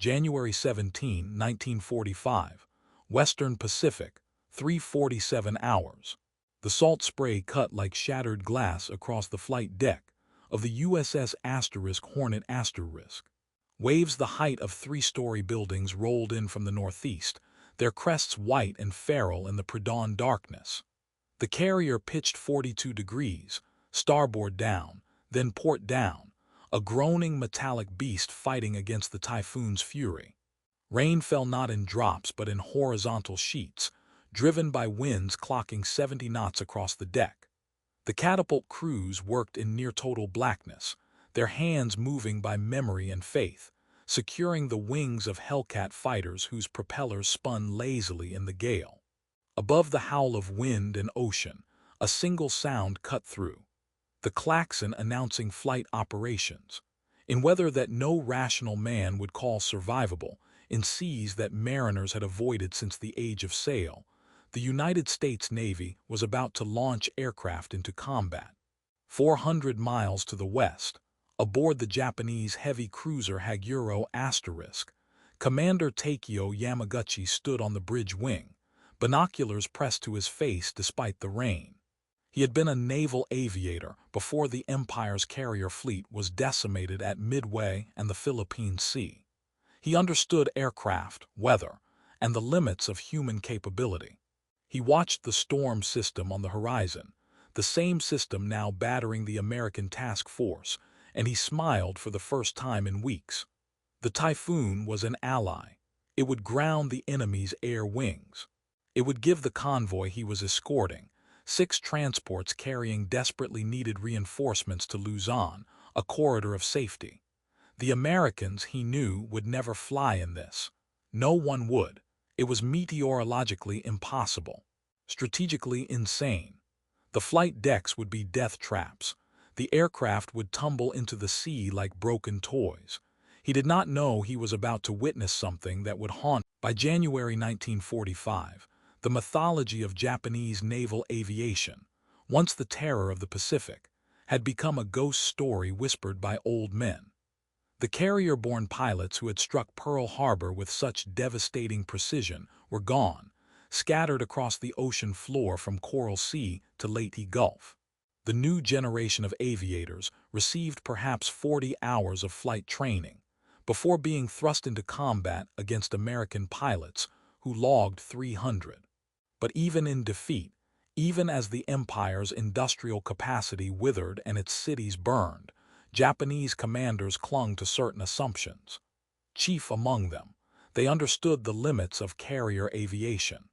January 17, 1945, Western Pacific, 3:47 hours. The salt spray cut like shattered glass across the flight deck of the USS Hornet. Waves the height of three-story buildings rolled in from the northeast, their crests white and feral in the pre-dawn darkness. The carrier pitched 42 degrees, starboard down, then port down, a groaning metallic beast fighting against the Typhoon's fury. Rain fell not in drops but in horizontal sheets, driven by winds clocking 70 knots across the deck. The catapult crews worked in near-total blackness, their hands moving by memory and faith, securing the wings of Hellcat fighters whose propellers spun lazily in the gale. Above the howl of wind and ocean, a single sound cut through, the klaxon announcing flight operations, in weather that no rational man would call survivable, in seas that mariners had avoided since the age of sail. The United States Navy was about to launch aircraft into combat. 400 miles to the west, aboard the Japanese heavy cruiser Haguro *, Commander Takeo Yamaguchi stood on the bridge wing, binoculars pressed to his face despite the rain. He had been a naval aviator before the Empire's carrier fleet was decimated at Midway and the Philippine Sea. He understood aircraft, weather, and the limits of human capability. He watched the storm system on the horizon, the same system now battering the American task force, and he smiled for the first time in weeks. The Typhoon was an ally. It would ground the enemy's air wings. It would give the convoy he was escorting, 6 transports carrying desperately needed reinforcements to Luzon, a corridor of safety. The Americans, he knew, would never fly in this. No one would. It was meteorologically impossible, strategically insane. The flight decks would be death traps. The aircraft would tumble into the sea like broken toys. He did not know he was about to witness something that would haunt. By January 1945, the mythology of Japanese naval aviation, once the terror of the Pacific, had become a ghost story whispered by old men. The carrier-borne pilots who had struck Pearl Harbor with such devastating precision were gone, scattered across the ocean floor from Coral Sea to Leyte Gulf. The new generation of aviators received perhaps 40 hours of flight training before being thrust into combat against American pilots who logged 300. But even in defeat, even as the Empire's industrial capacity withered and its cities burned, Japanese commanders clung to certain assumptions. Chief among them, they understood the limits of carrier aviation.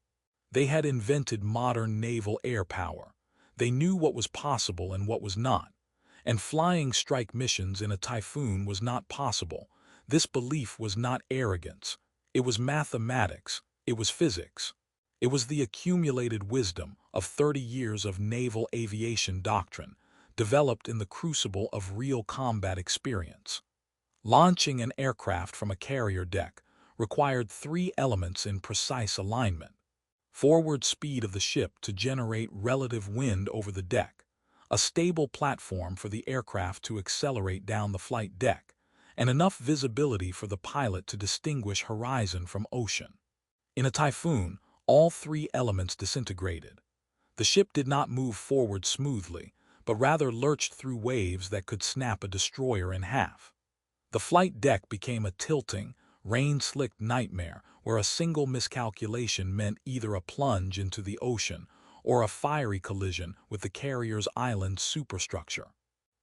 They had invented modern naval air power. They knew what was possible and what was not. And flying strike missions in a Typhoon was not possible. This belief was not arrogance. It was mathematics. It was physics. It was the accumulated wisdom of 30 years of naval aviation doctrine, developed in the crucible of real combat experience. Launching an aircraft from a carrier deck required 3 elements in precise alignment: forward speed of the ship to generate relative wind over the deck, a stable platform for the aircraft to accelerate down the flight deck, and enough visibility for the pilot to distinguish horizon from ocean. In a Typhoon, all 3 elements disintegrated. The ship did not move forward smoothly, but rather lurched through waves that could snap a destroyer in half. The flight deck became a tilting, rain-slicked nightmare where a single miscalculation meant either a plunge into the ocean or a fiery collision with the carrier's island superstructure.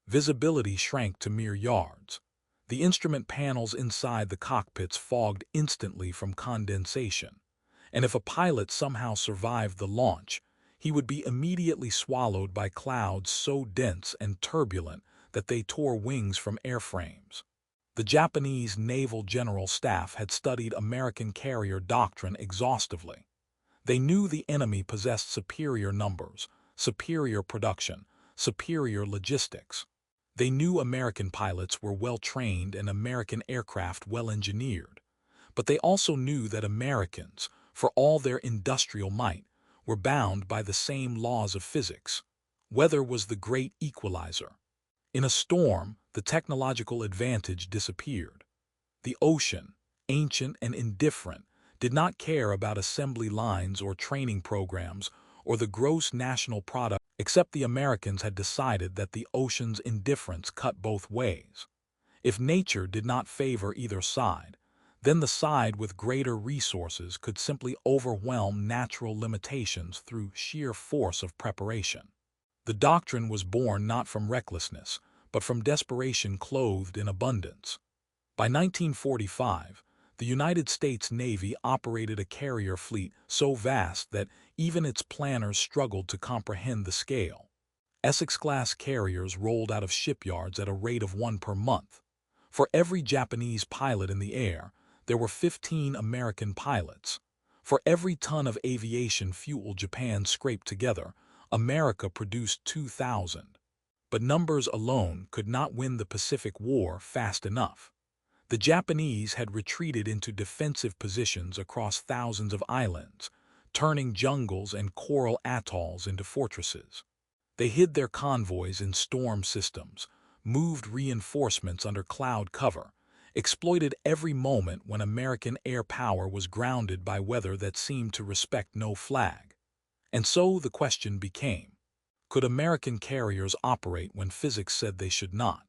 Visibility shrank to mere yards. The instrument panels inside the cockpits fogged instantly from condensation, and if a pilot somehow survived the launch, he would be immediately swallowed by clouds so dense and turbulent that they tore wings from airframes. The Japanese Naval General Staff had studied American carrier doctrine exhaustively. They knew the enemy possessed superior numbers, superior production, superior logistics. They knew American pilots were well-trained and American aircraft well-engineered. But they also knew that Americans, for all their industrial might, were bound by the same laws of physics. Weather was the great equalizer. In a storm, the technological advantage disappeared. The ocean, ancient and indifferent, did not care about assembly lines or training programs or the gross national product, except the Americans had decided that the ocean's indifference cut both ways. If nature did not favor either side, then the side with greater resources could simply overwhelm natural limitations through sheer force of preparation. The doctrine was born not from recklessness, but from desperation clothed in abundance. By 1945, the United States Navy operated a carrier fleet so vast that even its planners struggled to comprehend the scale. Essex-class carriers rolled out of shipyards at a rate of one per month. For every Japanese pilot in the air, there were 15 American pilots. For every ton of aviation fuel Japan scraped together, America produced 2,000. But numbers alone could not win the Pacific War fast enough. The Japanese had retreated into defensive positions across thousands of islands, turning jungles and coral atolls into fortresses. They hid their convoys in storm systems, moved reinforcements under cloud cover, exploited every moment when American air power was grounded by weather that seemed to respect no flag. And so the question became, could American carriers operate when physics said they should not?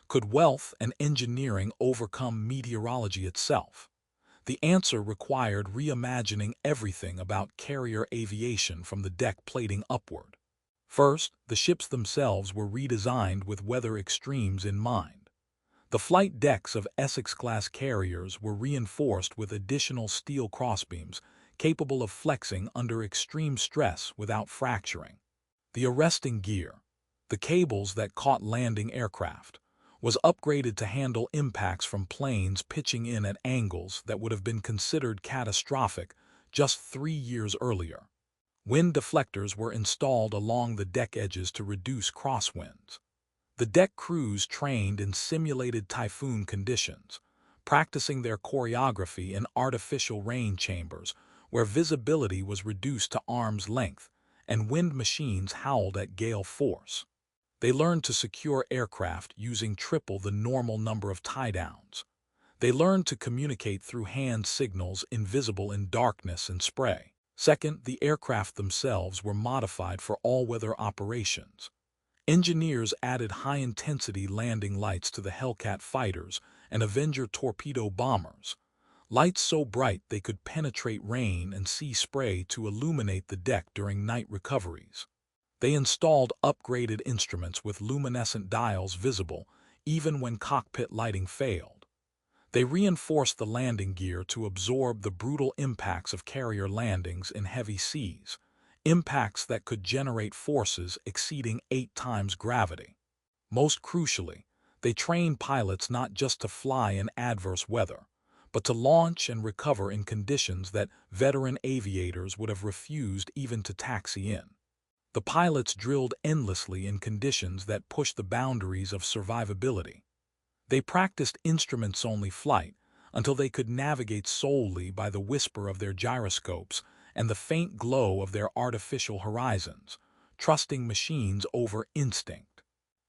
Could wealth and engineering overcome meteorology itself? The answer required reimagining everything about carrier aviation from the deck plating upward. First, the ships themselves were redesigned with weather extremes in mind. The flight decks of Essex-class carriers were reinforced with additional steel crossbeams capable of flexing under extreme stress without fracturing. The arresting gear, the cables that caught landing aircraft, was upgraded to handle impacts from planes pitching in at angles that would have been considered catastrophic just 3 years earlier. Wind deflectors were installed along the deck edges to reduce crosswinds. The deck crews trained in simulated Typhoon conditions, practicing their choreography in artificial rain chambers where visibility was reduced to arm's length and wind machines howled at gale force. They learned to secure aircraft using triple the normal number of tie-downs. They learned to communicate through hand signals invisible in darkness and spray. Second, the aircraft themselves were modified for all-weather operations. Engineers added high-intensity landing lights to the Hellcat fighters and Avenger torpedo bombers, lights so bright they could penetrate rain and sea spray to illuminate the deck during night recoveries. They installed upgraded instruments with luminescent dials visible even when cockpit lighting failed. They reinforced the landing gear to absorb the brutal impacts of carrier landings in heavy seas, impacts that could generate forces exceeding 8 times gravity. Most crucially, they trained pilots not just to fly in adverse weather, but to launch and recover in conditions that veteran aviators would have refused even to taxi in. The pilots drilled endlessly in conditions that pushed the boundaries of survivability. They practiced instruments-only flight until they could navigate solely by the whisper of their gyroscopes and the faint glow of their artificial horizons, trusting machines over instinct.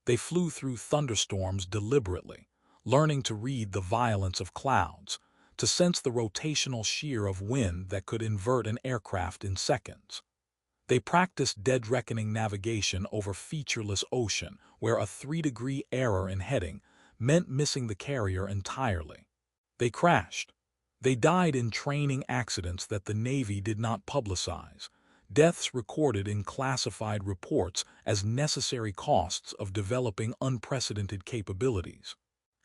They flew through thunderstorms deliberately, learning to read the violence of clouds, to sense the rotational shear of wind that could invert an aircraft in seconds. They practiced dead-reckoning navigation over featureless ocean, where a 3-degree error in heading meant missing the carrier entirely. They crashed. They died in training accidents that the Navy did not publicize, deaths recorded in classified reports as necessary costs of developing unprecedented capabilities.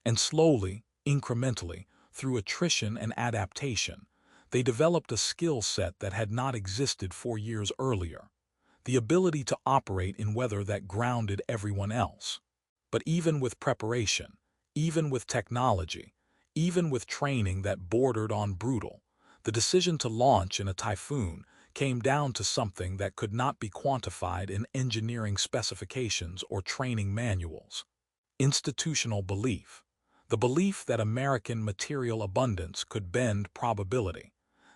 And slowly, incrementally, through attrition and adaptation, they developed a skill set that had not existed 4 years earlier, the ability to operate in weather that grounded everyone else. But even with preparation, even with technology, even with training that bordered on brutal, the decision to launch in a Typhoon came down to something that could not be quantified in engineering specifications or training manuals. Institutional belief. The belief that American material abundance could bend probability,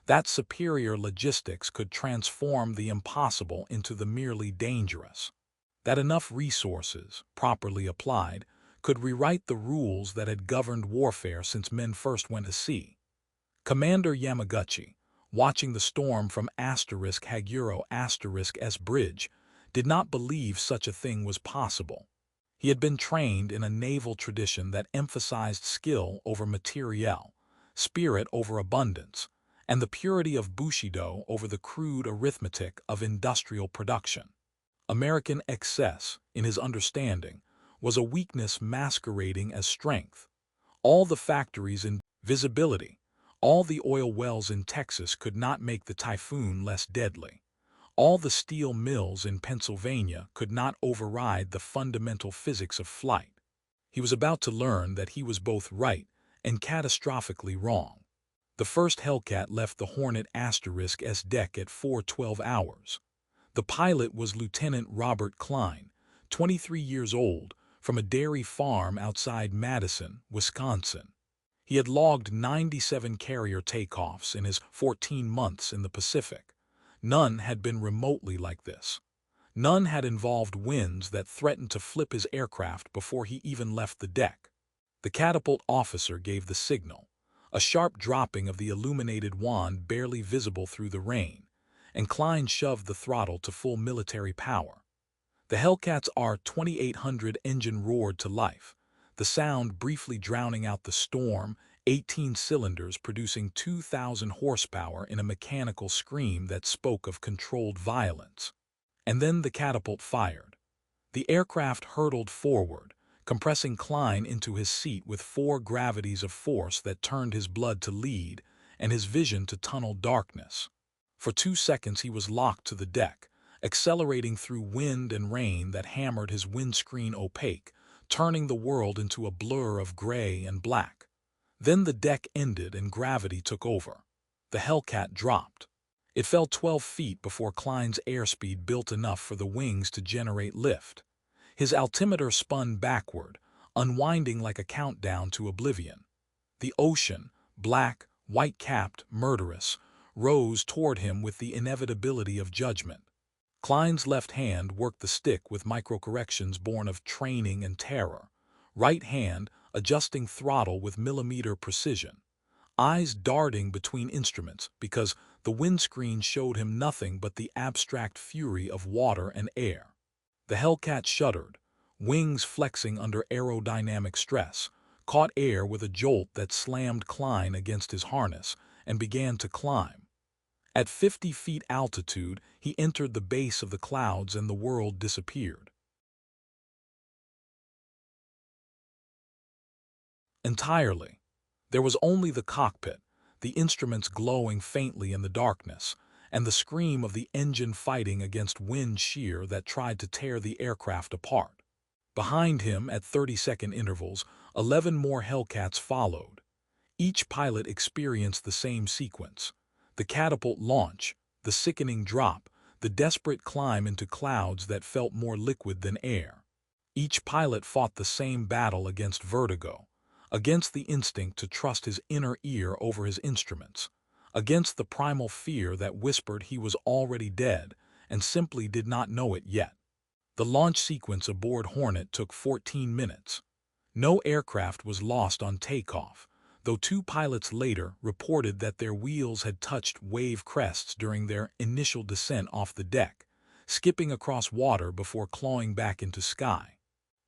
that superior logistics could transform the impossible into the merely dangerous, that enough resources, properly applied, could rewrite the rules that had governed warfare since men first went to sea. Commander Yamaguchi, watching the storm from *Haguro**S bridge, did not believe such a thing was possible. He had been trained in a naval tradition that emphasized skill over materiel, spirit over abundance, and the purity of Bushido over the crude arithmetic of industrial production. American excess, in his understanding, was a weakness masquerading as strength. All the factories in visibility, all the oil wells in Texas could not make the Typhoon less deadly. All the steel mills in Pennsylvania could not override the fundamental physics of flight. He was about to learn that he was both right and catastrophically wrong. The first Hellcat left the Hornet*S deck at 4:12 hours. The pilot was Lieutenant Robert Klein, 23 years old, from a dairy farm outside Madison, Wisconsin. He had logged 97 carrier takeoffs in his 14 months in the Pacific. None had been remotely like this. None had involved winds that threatened to flip his aircraft before he even left the deck. The catapult officer gave the signal, a sharp dropping of the illuminated wand barely visible through the rain, and Klein shoved the throttle to full military power. The Hellcat's R-2800 engine roared to life, the sound briefly drowning out the storm, 18 cylinders producing 2,000 horsepower in a mechanical scream that spoke of controlled violence. And then the catapult fired. The aircraft hurtled forward, compressing Klein into his seat with 4 gravities of force that turned his blood to lead and his vision to tunnel darkness. For 2 seconds he was locked to the deck, accelerating through wind and rain that hammered his windscreen opaque, turning the world into a blur of gray and black. Then the deck ended and gravity took over. The Hellcat dropped. It fell 12 feet before Klein's airspeed built enough for the wings to generate lift. His altimeter spun backward, unwinding like a countdown to oblivion. The ocean, black, white-capped, murderous, rose toward him with the inevitability of judgment. Klein's left hand worked the stick with microcorrections born of training and terror, right hand adjusting throttle with millimeter precision, eyes darting between instruments because the windscreen showed him nothing but the abstract fury of water and air. The Hellcat shuddered, wings flexing under aerodynamic stress, caught air with a jolt that slammed Klein against his harness, and began to climb. At 50 feet altitude, he entered the base of the clouds and the world disappeared. Entirely. There was only the cockpit, the instruments glowing faintly in the darkness, and the scream of the engine fighting against wind shear that tried to tear the aircraft apart. Behind him, at 30-second intervals, 11 more Hellcats followed. Each pilot experienced the same sequence: the catapult launch, the sickening drop, the desperate climb into clouds that felt more liquid than air. Each pilot fought the same battle against vertigo, against the instinct to trust his inner ear over his instruments, against the primal fear that whispered he was already dead and simply did not know it yet. The launch sequence aboard Hornet took 14 minutes. No aircraft was lost on takeoff, though 2 pilots later reported that their wheels had touched wave crests during their initial descent off the deck, skipping across water before clawing back into sky.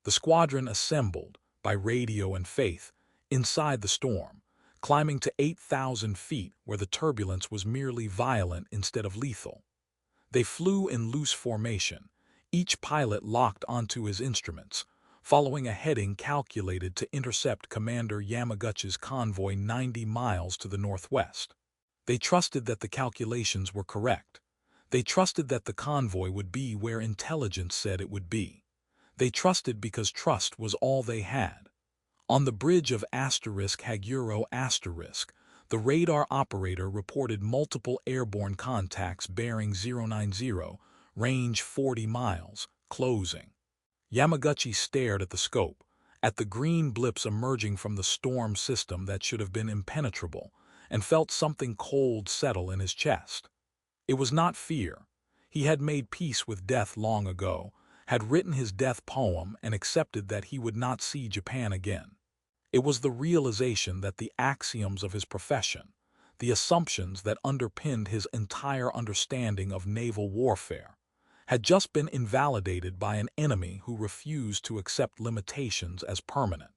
The squadron assembled, by radio and faith, inside the storm, climbing to 8,000 feet where the turbulence was merely violent instead of lethal. They flew in loose formation, each pilot locked onto his instruments, following a heading calculated to intercept Commander Yamaguchi's convoy 90 miles to the northwest. They trusted that the calculations were correct. They trusted that the convoy would be where intelligence said it would be. They trusted because trust was all they had. On the bridge of *Haguro**, the radar operator reported multiple airborne contacts bearing 090, range 40 miles, closing. Yamaguchi stared at the scope, at the green blips emerging from the storm system that should have been impenetrable, and felt something cold settle in his chest. It was not fear. He had made peace with death long ago, had written his death poem and accepted that he would not see Japan again. It was the realization that the axioms of his profession, the assumptions that underpinned his entire understanding of naval warfare, had just been invalidated by an enemy who refused to accept limitations as permanent.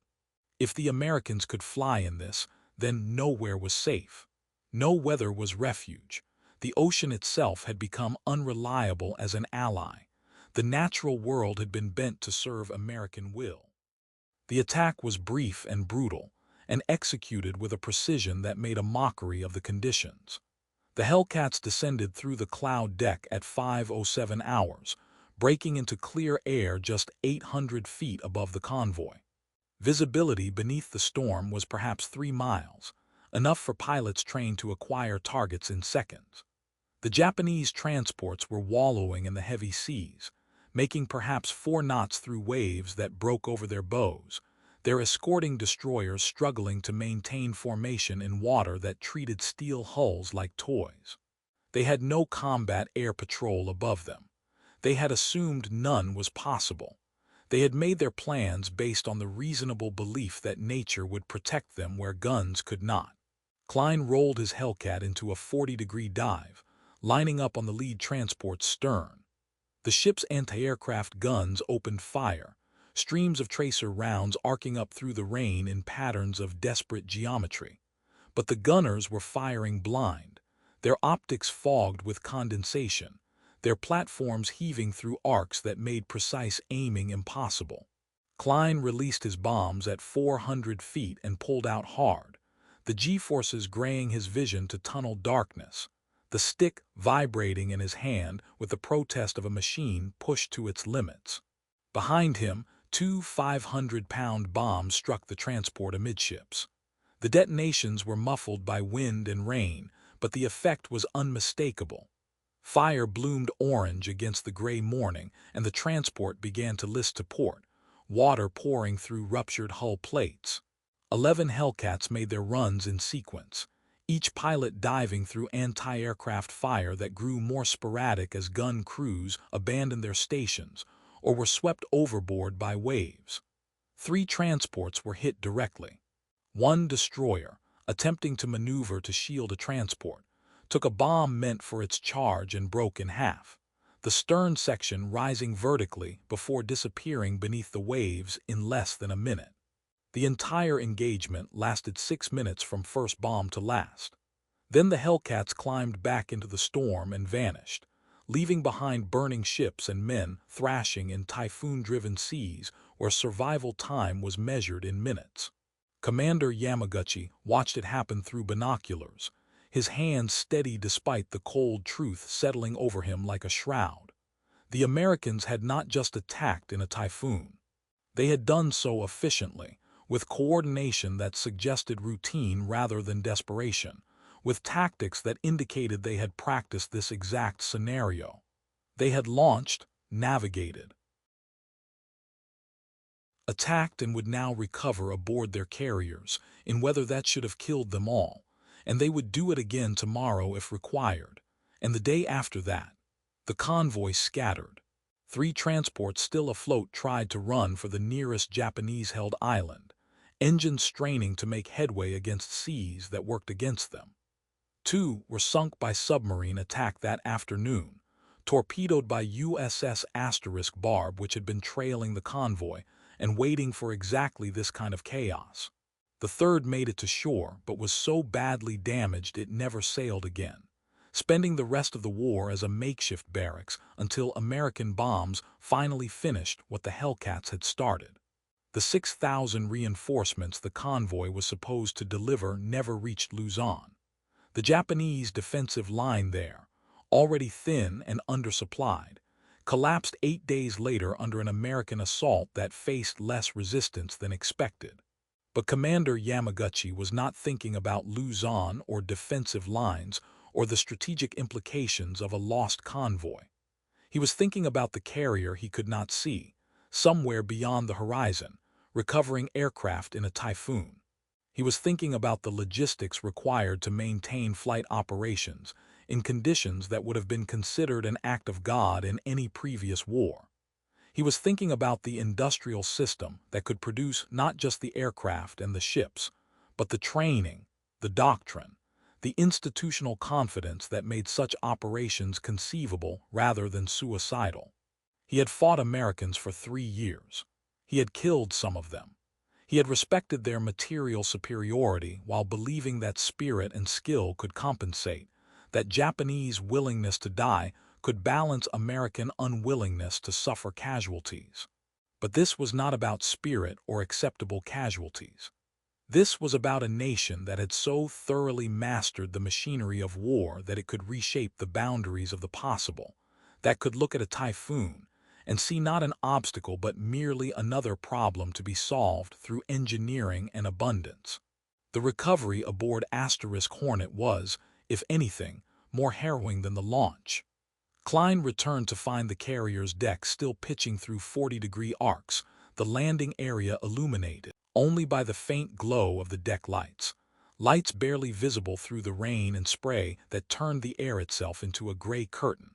If the Americans could fly in this, then nowhere was safe. No weather was refuge. The ocean itself had become unreliable as an ally. The natural world had been bent to serve American will. The attack was brief and brutal, and executed with a precision that made a mockery of the conditions. The Hellcats descended through the cloud deck at 5:07 hours, breaking into clear air just 800 feet above the convoy. Visibility beneath the storm was perhaps 3 miles, enough for pilots trained to acquire targets in seconds. The Japanese transports were wallowing in the heavy seas, making perhaps 4 knots through waves that broke over their bows, their escorting destroyers struggling to maintain formation in water that treated steel hulls like toys. They had no combat air patrol above them. They had assumed none was possible. They had made their plans based on the reasonable belief that nature would protect them where guns could not. Klein rolled his Hellcat into a 40-degree dive, lining up on the lead transport's stern. The ship's anti-aircraft guns opened fire, streams of tracer rounds arcing up through the rain in patterns of desperate geometry. But the gunners were firing blind, their optics fogged with condensation, their platforms heaving through arcs that made precise aiming impossible. Klein released his bombs at 400 feet and pulled out hard, the G-forces graying his vision to tunnel darkness, the stick vibrating in his hand with the protest of a machine pushed to its limits. Behind him, 2 500-pound bombs struck the transport amidships. The detonations were muffled by wind and rain, but the effect was unmistakable. Fire bloomed orange against the gray morning, and the transport began to list to port, water pouring through ruptured hull plates. 11 Hellcats made their runs in sequence, each pilot diving through anti-aircraft fire that grew more sporadic as gun crews abandoned their stations or were swept overboard by waves. 3 transports were hit directly. One destroyer, attempting to maneuver to shield a transport, took a bomb meant for its charge and broke in half, the stern section rising vertically before disappearing beneath the waves in less than a minute. The entire engagement lasted 6 minutes from first bomb to last. Then the Hellcats climbed back into the storm and vanished, leaving behind burning ships and men thrashing in typhoon-driven seas where survival time was measured in minutes. Commander Yamaguchi watched it happen through binoculars, his hands steady despite the cold truth settling over him like a shroud. The Americans had not just attacked in a typhoon. They had done so efficiently, with coordination that suggested routine rather than desperation, with tactics that indicated they had practiced this exact scenario. They had launched, navigated, attacked, and would now recover aboard their carriers in weather that should have killed them all, and they would do it again tomorrow if required, and the day after that. The convoy scattered. 3 transports still afloat tried to run for the nearest Japanese-held island, engines straining to make headway against seas that worked against them. 2 were sunk by submarine attack that afternoon, torpedoed by USS Barb, which had been trailing the convoy and waiting for exactly this kind of chaos. The 3rd made it to shore but was so badly damaged it never sailed again, spending the rest of the war as a makeshift barracks until American bombs finally finished what the Hellcats had started. The 6,000 reinforcements the convoy was supposed to deliver never reached Luzon. The Japanese defensive line there, already thin and undersupplied, collapsed 8 days later under an American assault that faced less resistance than expected. But Commander Yamaguchi was not thinking about Luzon or defensive lines or the strategic implications of a lost convoy. He was thinking about the carrier he could not see, somewhere beyond the horizon, recovering aircraft in a typhoon. He was thinking about the logistics required to maintain flight operations in conditions that would have been considered an act of God in any previous war. He was thinking about the industrial system that could produce not just the aircraft and the ships, but the training, the doctrine, the institutional confidence that made such operations conceivable rather than suicidal. He had fought Americans for 3 years. He had killed some of them. He had respected their material superiority while believing that spirit and skill could compensate, that Japanese willingness to die could balance American unwillingness to suffer casualties. But this was not about spirit or acceptable casualties. This was about a nation that had so thoroughly mastered the machinery of war that it could reshape the boundaries of the possible, that could look at a typhoon and see not an obstacle but merely another problem to be solved through engineering and abundance. The recovery aboard Hornet was, if anything, more harrowing than the launch. Klein returned to find the carrier's deck still pitching through 40-degree arcs, the landing area illuminated only by the faint glow of the deck lights, lights barely visible through the rain and spray that turned the air itself into a gray curtain.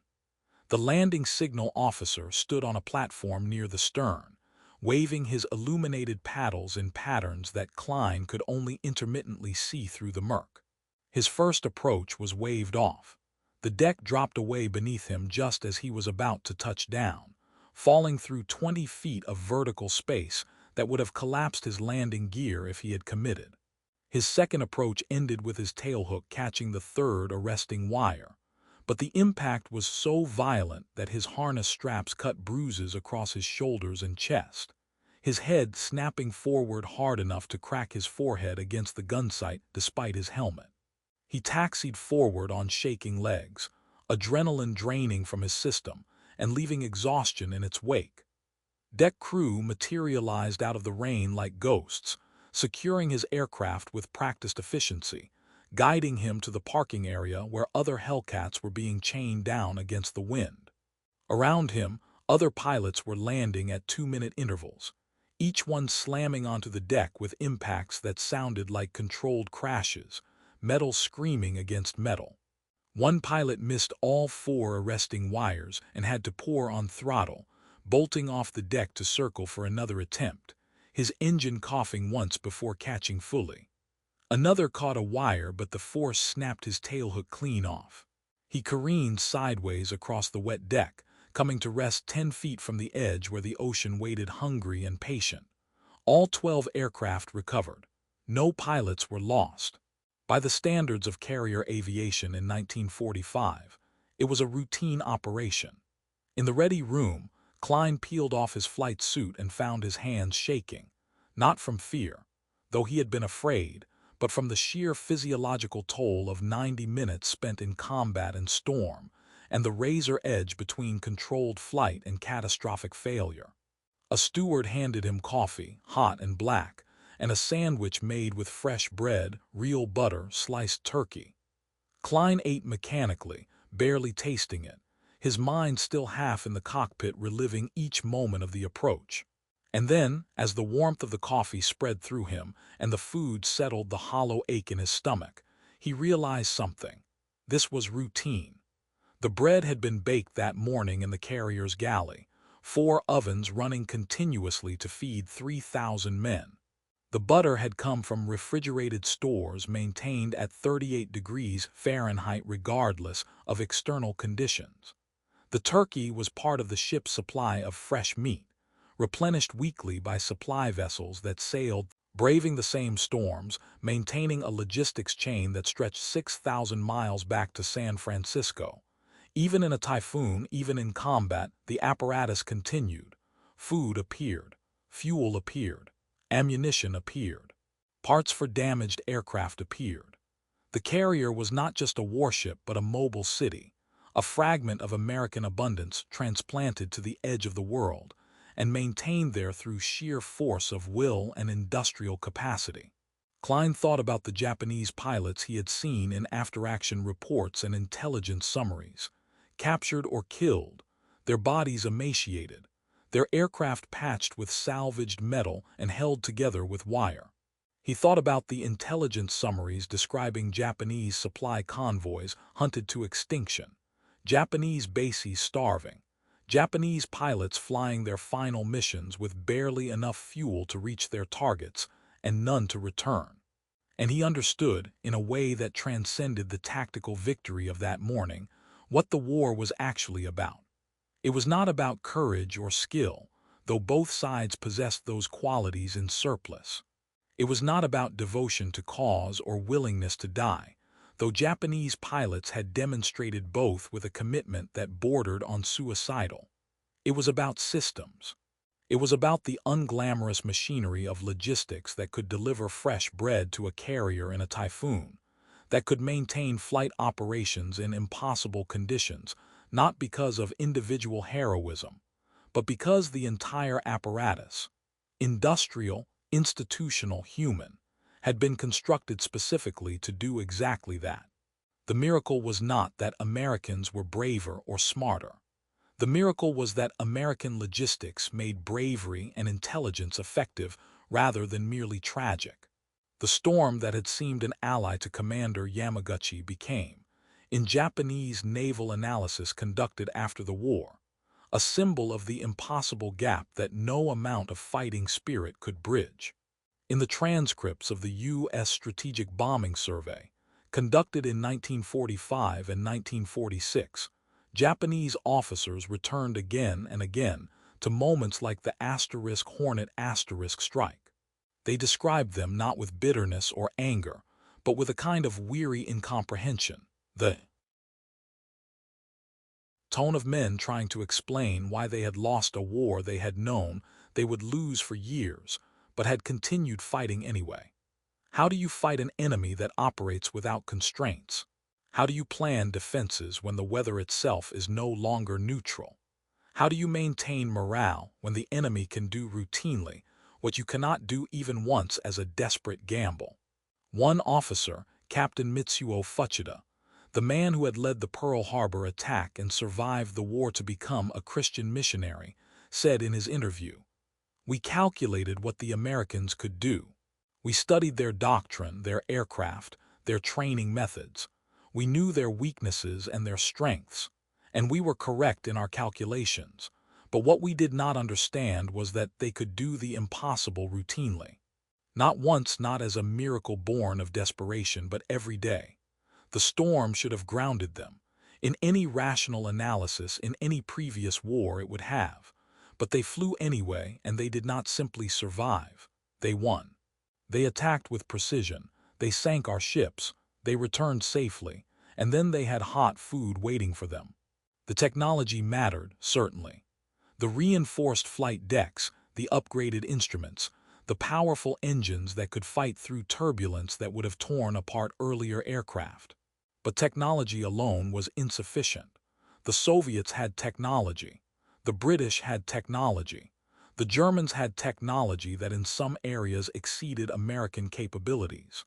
The landing signal officer stood on a platform near the stern, waving his illuminated paddles in patterns that Klein could only intermittently see through the murk. His first approach was waved off. The deck dropped away beneath him just as he was about to touch down, falling through 20 feet of vertical space that would have collapsed his landing gear if he had committed. His second approach ended with his tailhook catching the third arresting wire, but the impact was so violent that his harness straps cut bruises across his shoulders and chest, his head snapping forward hard enough to crack his forehead against the gun sight despite his helmet. He taxied forward on shaking legs, adrenaline draining from his system and leaving exhaustion in its wake. Deck crew materialized out of the rain like ghosts, securing his aircraft with practiced efficiency, guiding him to the parking area where other Hellcats were being chained down against the wind. Around him, other pilots were landing at 2-minute intervals, each one slamming onto the deck with impacts that sounded like controlled crashes, metal screaming against metal. One pilot missed all 4 arresting wires and had to pour on throttle, bolting off the deck to circle for another attempt, his engine coughing once before catching fully. Another caught a wire, but the force snapped his tailhook clean off. He careened sideways across the wet deck, coming to rest 10 feet from the edge where the ocean waited hungry and patient. All 12 aircraft recovered. No pilots were lost. By the standards of carrier aviation in 1945, it was a routine operation. In the ready room, Klein peeled off his flight suit and found his hands shaking, not from fear, though he had been afraid, but from the sheer physiological toll of 90 minutes spent in combat and storm, and the razor edge between controlled flight and catastrophic failure. A steward handed him coffee, hot and black, and a sandwich made with fresh bread, real butter, sliced turkey. Klein ate mechanically, barely tasting it, his mind still half in the cockpit reliving each moment of the approach. And then, as the warmth of the coffee spread through him and the food settled the hollow ache in his stomach, he realized something. This was routine. The bread had been baked that morning in the carrier's galley, 4 ovens running continuously to feed 3,000 men. The butter had come from refrigerated stores maintained at 38 degrees Fahrenheit regardless of external conditions. The turkey was part of the ship's supply of fresh meat, replenished weekly by supply vessels that sailed, braving the same storms, maintaining a logistics chain that stretched 6,000 miles back to San Francisco. Even in a typhoon, even in combat, the apparatus continued. Food appeared, fuel appeared, ammunition appeared, parts for damaged aircraft appeared. The carrier was not just a warship but a mobile city, a fragment of American abundance transplanted to the edge of the world, and maintained there through sheer force of will and industrial capacity. Klein thought about the Japanese pilots he had seen in after-action reports and intelligence summaries, captured or killed, their bodies emaciated, their aircraft patched with salvaged metal and held together with wire. He thought about the intelligence summaries describing Japanese supply convoys hunted to extinction, Japanese bases starving, Japanese pilots flying their final missions with barely enough fuel to reach their targets and none to return. And he understood, in a way that transcended the tactical victory of that morning, what the war was actually about. It was not about courage or skill, though both sides possessed those qualities in surplus. It was not about devotion to cause or willingness to die, though Japanese pilots had demonstrated both with a commitment that bordered on suicidal. It was about systems. It was about the unglamorous machinery of logistics that could deliver fresh bread to a carrier in a typhoon, that could maintain flight operations in impossible conditions, not because of individual heroism, but because the entire apparatus, industrial, institutional, human, had been constructed specifically to do exactly that. The miracle was not that Americans were braver or smarter. The miracle was that American logistics made bravery and intelligence effective rather than merely tragic. The storm that had seemed an ally to Commander Yamaguchi became, in Japanese naval analysis conducted after the war, a symbol of the impossible gap that no amount of fighting spirit could bridge. In the transcripts of the U.S. Strategic Bombing Survey, conducted in 1945 and 1946, Japanese officers returned again and again to moments like the *Hornet* strike. They described them not with bitterness or anger, but with a kind of weary incomprehension, the tone of men trying to explain why they had lost a war they had known they would lose for years, but had continued fighting anyway. How do you fight an enemy that operates without constraints? How do you plan defenses when the weather itself is no longer neutral? How do you maintain morale when the enemy can do routinely what you cannot do even once as a desperate gamble? One officer, Captain Mitsuo Fuchida, the man who had led the Pearl Harbor attack and survived the war to become a Christian missionary, said in his interview, "We calculated what the Americans could do. We studied their doctrine, their aircraft, their training methods. We knew their weaknesses and their strengths, and we were correct in our calculations. But what we did not understand was that they could do the impossible routinely. Not once, not as a miracle born of desperation, but every day. The storm should have grounded them. In any rational analysis, in any previous war it would have. But they flew anyway, and they did not simply survive. They won. They attacked with precision. They sank our ships. They returned safely. And then they had hot food waiting for them. The technology mattered, certainly. The reinforced flight decks, the upgraded instruments, the powerful engines that could fight through turbulence that would have torn apart earlier aircraft. But technology alone was insufficient. The Soviets had technology. The British had technology. The Germans had technology that in some areas exceeded American capabilities.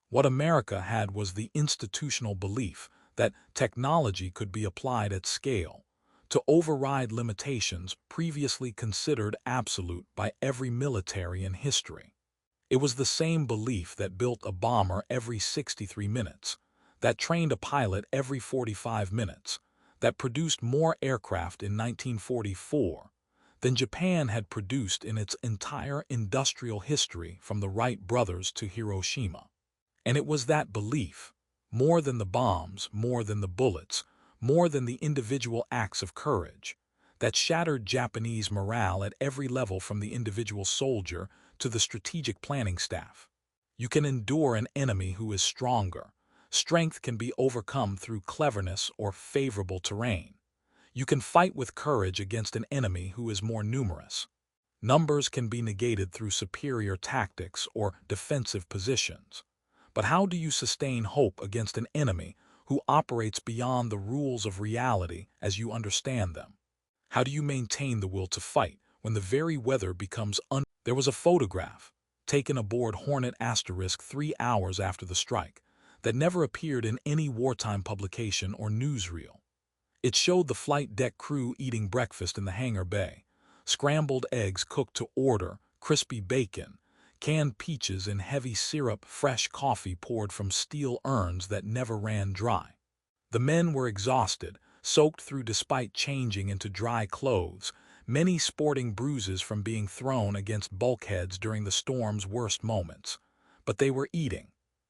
What America had was the institutional belief that technology could be applied at scale to override limitations previously considered absolute by every military in history. It was the same belief that built a bomber every 63 minutes, that trained a pilot every 45 minutes, that produced more aircraft in 1944 than Japan had produced in its entire industrial history from the Wright brothers to Hiroshima. And it was that belief, more than the bombs, more than the bullets, more than the individual acts of courage, that shattered Japanese morale at every level from the individual soldier to the strategic planning staff. You can endure an enemy who is stronger. Strength can be overcome through cleverness or favorable terrain. You can fight with courage against an enemy who is more numerous. Numbers can be negated through superior tactics or defensive positions. But how do you sustain hope against an enemy who operates beyond the rules of reality as you understand them? How do you maintain the will to fight when the very weather becomes There was a photograph, taken aboard Hornet * 3 hours after the strike, that never appeared in any wartime publication or newsreel. It showed the flight deck crew eating breakfast in the hangar bay, scrambled eggs cooked to order, crispy bacon, canned peaches in heavy syrup, fresh coffee poured from steel urns that never ran dry. The men were exhausted, soaked through despite changing into dry clothes, many sporting bruises from being thrown against bulkheads during the storm's worst moments. But they were eating.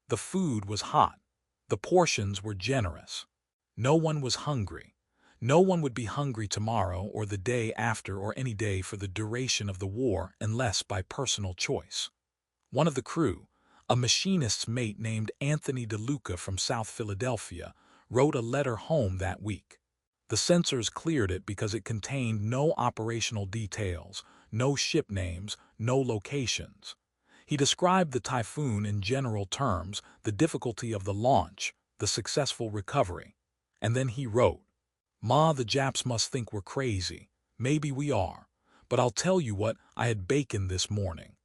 The food was hot. The portions were generous. No one was hungry. No one would be hungry tomorrow or the day after or any day for the duration of the war unless by personal choice. One of the crew, a machinist's mate named Anthony DeLuca from South Philadelphia, wrote a letter home that week. The censors cleared it because it contained no operational details, no ship names, no locations. He described the Typhoon in general terms, the difficulty of the launch, the successful recovery. And then he wrote, "Ma, the Japs must think we're crazy. Maybe we are. But I'll tell you what, I had bacon this morning.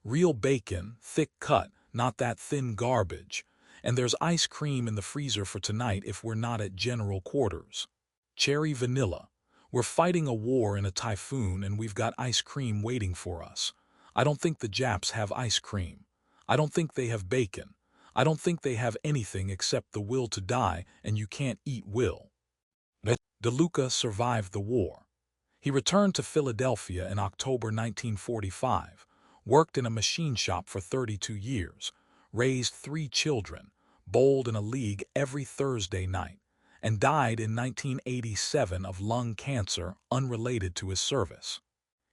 Real bacon, thick cut, not that thin garbage. And there's ice cream in the freezer for tonight if we're not at general quarters. Cherry vanilla. We're fighting a war in a typhoon and we've got ice cream waiting for us. I don't think the Japs have ice cream. I don't think they have bacon. I don't think they have anything except the will to die, and you can't eat will." DeLuca survived the war. He returned to Philadelphia in October 1945, worked in a machine shop for 32 years, raised 3 children, bowled in a league every Thursday night, and died in 1987 of lung cancer unrelated to his service.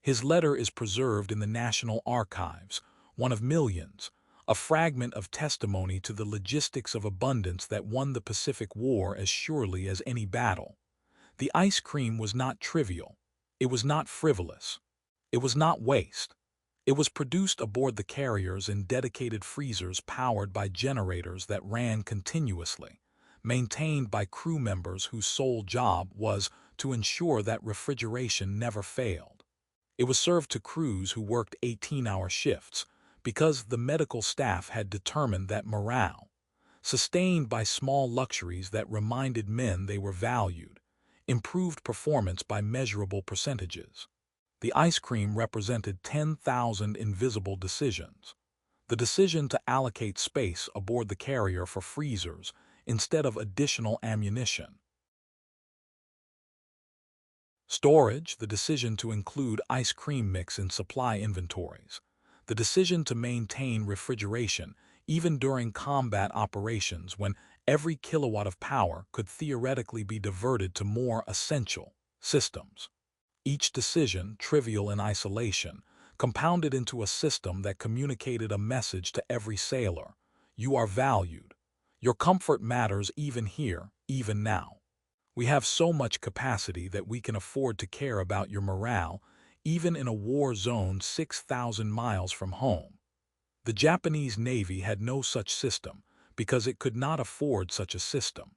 His letter is preserved in the National Archives, one of millions, a fragment of testimony to the logistics of abundance that won the Pacific War as surely as any battle. The ice cream was not trivial. It was not frivolous. It was not waste. It was produced aboard the carriers in dedicated freezers powered by generators that ran continuously, maintained by crew members whose sole job was to ensure that refrigeration never failed. It was served to crews who worked 18-hour shifts because the medical staff had determined that morale, sustained by small luxuries that reminded men they were valued, improved performance by measurable percentages. The ice cream represented 10,000 invisible decisions. The decision to allocate space aboard the carrier for freezers instead of additional ammunition. Storage, the decision to include ice cream mix in supply inventories. The decision to maintain refrigeration even during combat operations when every kilowatt of power could theoretically be diverted to more essential systems. Each decision, trivial in isolation, compounded into a system that communicated a message to every sailor. You are valued. Your comfort matters even here, even now. We have so much capacity that we can afford to care about your morale, even in a war zone 6,000 miles from home. The Japanese Navy had no such system because it could not afford such a system.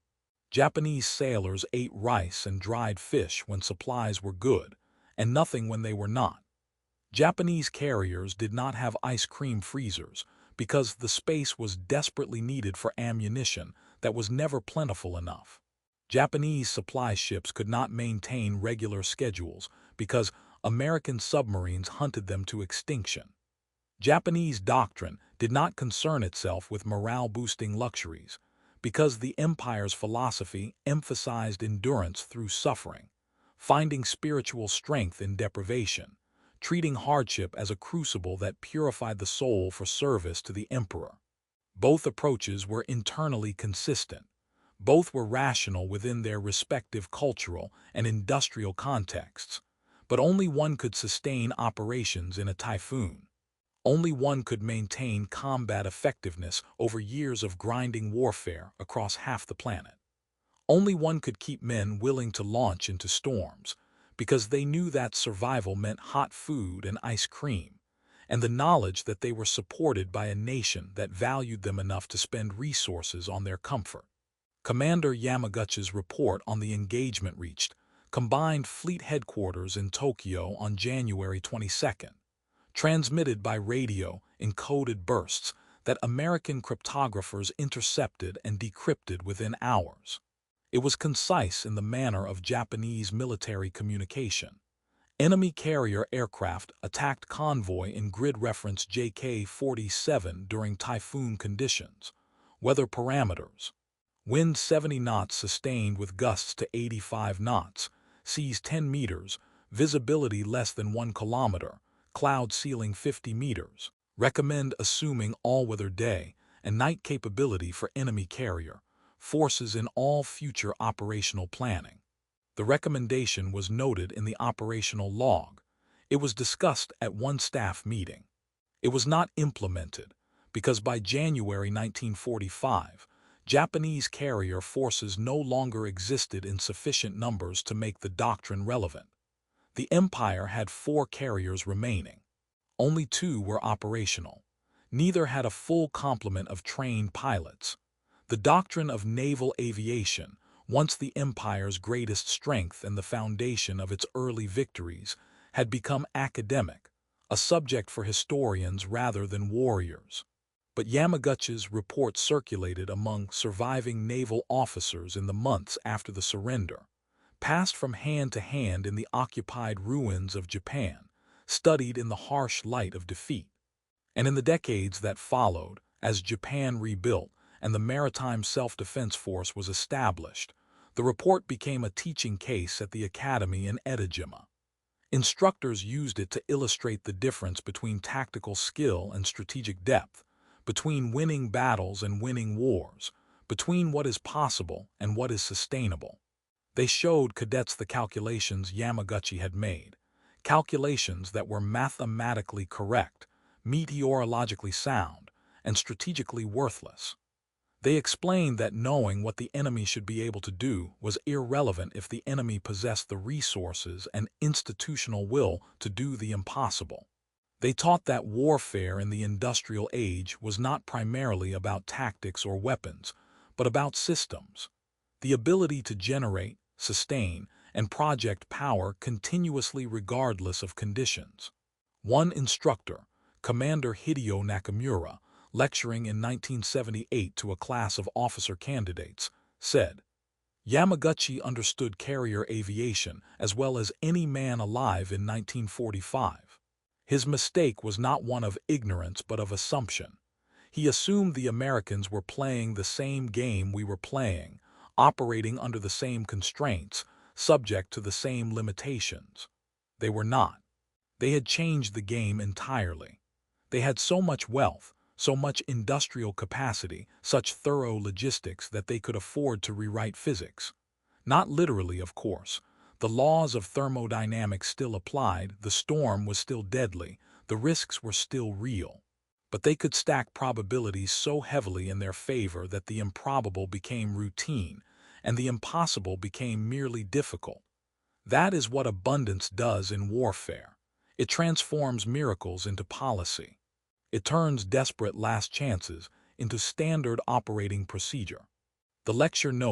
Japanese sailors ate rice and dried fish when supplies were good, and nothing when they were not. Japanese carriers did not have ice cream freezers because the space was desperately needed for ammunition that was never plentiful enough. Japanese supply ships could not maintain regular schedules because American submarines hunted them to extinction. Japanese doctrine did not concern itself with morale-boosting luxuries because the empire's philosophy emphasized endurance through suffering, finding spiritual strength in deprivation, treating hardship as a crucible that purified the soul for service to the emperor. Both approaches were internally consistent. Both were rational within their respective cultural and industrial contexts, but only one could sustain operations in a typhoon. Only one could maintain combat effectiveness over years of grinding warfare across half the planet. Only one could keep men willing to launch into storms, because they knew that survival meant hot food and ice cream, and the knowledge that they were supported by a nation that valued them enough to spend resources on their comfort. Commander Yamaguchi's report on the engagement reached Combined Fleet Headquarters in Tokyo on January 22nd, transmitted by radio in coded bursts that American cryptographers intercepted and decrypted within hours. It was concise in the manner of Japanese military communication. Enemy carrier aircraft attacked convoy in grid reference JK-47 during typhoon conditions. Weather parameters. Wind 70 knots sustained with gusts to 85 knots, seas 10 meters, visibility less than 1 kilometer, cloud ceiling 50 meters. Recommend assuming all-weather day and night capability for enemy carrier forces in all future operational planning. The recommendation was noted in the operational log. It was discussed at one staff meeting. It was not implemented because by January 1945, Japanese carrier forces no longer existed in sufficient numbers to make the doctrine relevant. The Empire had 4 carriers remaining. Only 2 were operational. Neither had a full complement of trained pilots. The doctrine of naval aviation, once the Empire's greatest strength and the foundation of its early victories, had become academic, a subject for historians rather than warriors. But Yamaguchi's report circulated among surviving naval officers in the months after the surrender, passed from hand to hand in the occupied ruins of Japan, studied in the harsh light of defeat. And in the decades that followed, as Japan rebuilt and the Maritime Self-Defense Force was established, the report became a teaching case at the academy in Edejima. Instructors used it to illustrate the difference between tactical skill and strategic depth, between winning battles and winning wars, between what is possible and what is sustainable. They showed cadets the calculations Yamaguchi had made, calculations that were mathematically correct, meteorologically sound, and strategically worthless. They explained that knowing what the enemy should be able to do was irrelevant if the enemy possessed the resources and institutional will to do the impossible. They taught that warfare in the industrial age was not primarily about tactics or weapons, but about systems. The ability to generate, sustain, and project power continuously regardless of conditions. One instructor, Commander Hideo Nakamura, lecturing in 1978 to a class of officer candidates, said, "Yamaguchi understood carrier aviation as well as any man alive in 1945. His mistake was not one of ignorance but of assumption. He assumed the Americans were playing the same game we were playing, operating under the same constraints, subject to the same limitations. They were not. They had changed the game entirely. They had so much wealth, so much industrial capacity, such thorough logistics that they could afford to rewrite physics. Not literally, of course. The laws of thermodynamics still applied, the storm was still deadly, the risks were still real. But they could stack probabilities so heavily in their favor that the improbable became routine, and the impossible became merely difficult. That is what abundance does in warfare. It transforms miracles into policy. It turns desperate last chances into standard operating procedure." The lecture notes